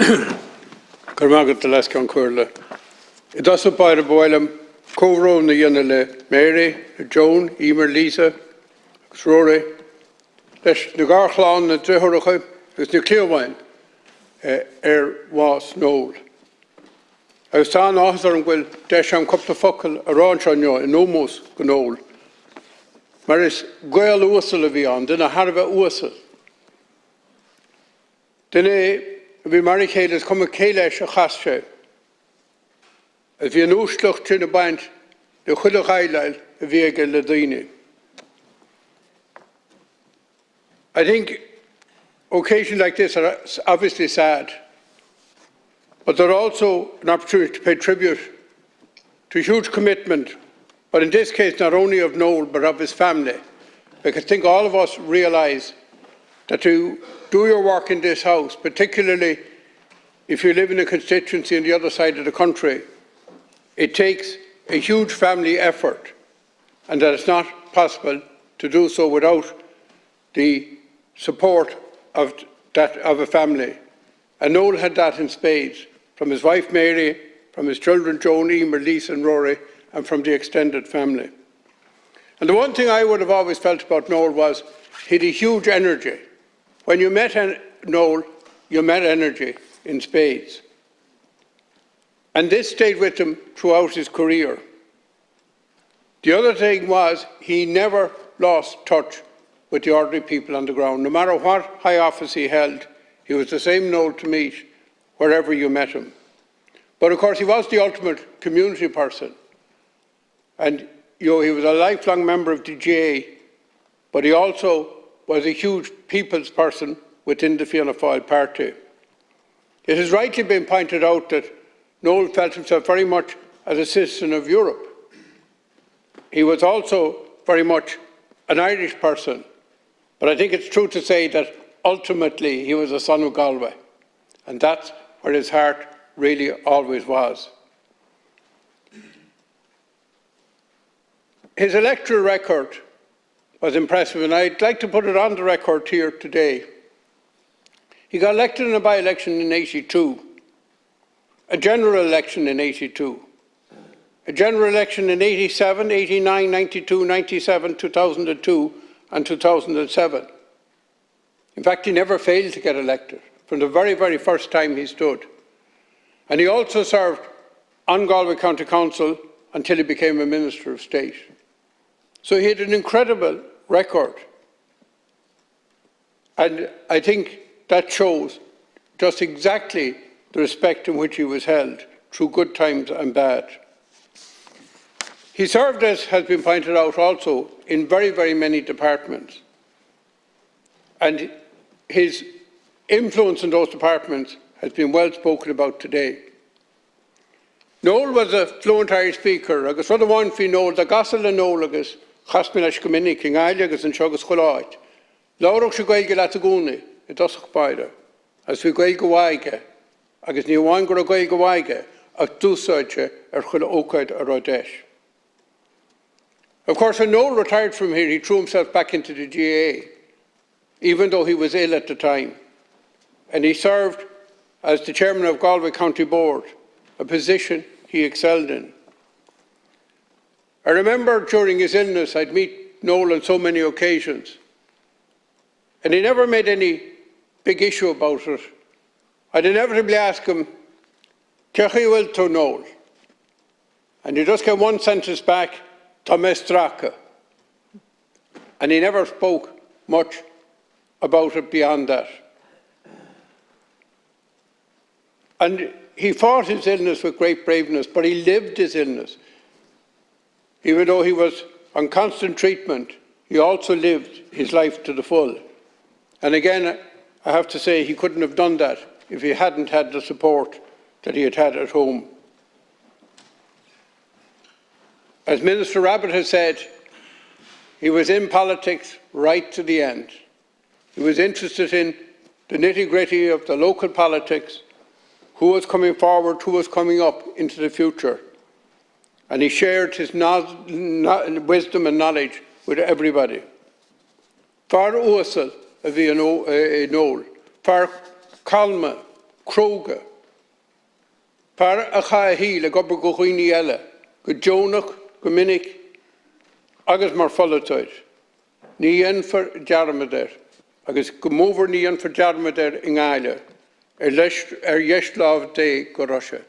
Cormagat the last concurla. It does a by the boilum, Covro, the Yanele, Mary, Joan, Emer, Lisa, Rory, Lesh, the Garclan, the Trehorocha, it's the clear wine, was Noel. I was telling officer and will dash on couple of focal around on you in almost Noel. Maris Goyle Ursel of Vion, then a Harva Ursel. Then we marry Kayla's come a Kaylash a Hashe. If you know Sluch to the band, the Hulla Highlight, a Viega Ladini. I think occasions like this are obviously sad, but they're also an opportunity to pay tribute to huge commitment, but in this case not only of Noel but of his family, because I think all of us realise that to do your work in this house, particularly if you live in a constituency on the other side of the country, it takes a huge family effort, and that it's not possible to do so without the support of a family. And Noel had that in spades, from his wife Mary, from his children Joan, Emer, Lisa and Rory, and from the extended family. And the one thing I would have always felt about Noel was he had a huge energy. When you met Noel, you met energy in spades. And this stayed with him throughout his career. The other thing was he never lost touch with the ordinary people on the ground. No matter what high office he held, he was the same Noel to meet wherever you met him. But of course he was the ultimate community person. And he was a lifelong member of the GA, but he also was a huge people's person within the Fianna Fáil party. It has rightly been pointed out that Noel felt himself very much as a citizen of Europe. He was also very much an Irish person, but I think it's true to say that ultimately he was a son of Galway, and that's where his heart really always was. His electoral record was impressive, and I'd like to put it on the record here today. He got elected in a by-election in '82, a general election in '82, a general election in '87, '89, '92, '97, 2002 and 2007. In fact, he never failed to get elected from the very, very first time he stood. And he also served on Galway County Council until he became a Minister of State. So he had an incredible record. And I think that shows just exactly the respect in which he was held through good times and bad. He served, as has been pointed out also, in very, very many departments. And his influence in those departments has been well spoken about today. Noel was a fluent Irish speaker, agus rud amháin fi Noel, da gasal le Noel agus chasmin as gomininic in Gaile agus an seogus choláid. Laurach se gailge le a gúni, I dosach baide, as fi gailge waige, agus ní bháin gur a gailge waige, ach dúsáidse chula ócaid a Rodesh. Of course, when Noel retired from here, he threw himself back into the GAA, even though he was ill at the time. And he served as the chairman of Galway County Board, a position he excelled in. I remember during his illness, I'd meet Noel on so many occasions, and he never made any big issue about it. I'd inevitably ask him, "Cechi bhfuil tú, Noel?" And he just came one sentence back, "Tá mé stracha." And he never spoke much about it beyond that. And he fought his illness with great braveness, but he lived his illness. Even though he was on constant treatment, he also lived his life to the full. And again, I have to say he couldn't have done that if he hadn't had the support that he had had at home. As Minister Rabbitte has said, he was in politics right to the end. He was interested in the nitty-gritty of the local politics, who was coming forward, who was coming up into the future. And he shared his wisdom and knowledge with everybody. Far uasal a bhí Noel, far calma, Croga, par a cha hí le gobar go chuoine eile, go Jonach, go minic, agus mar follatoid. Ní dhéanfar dearmadar, agus go móvar ní dhéanfar dearmadar in gáile, leis dhéisláamh dé go Russia.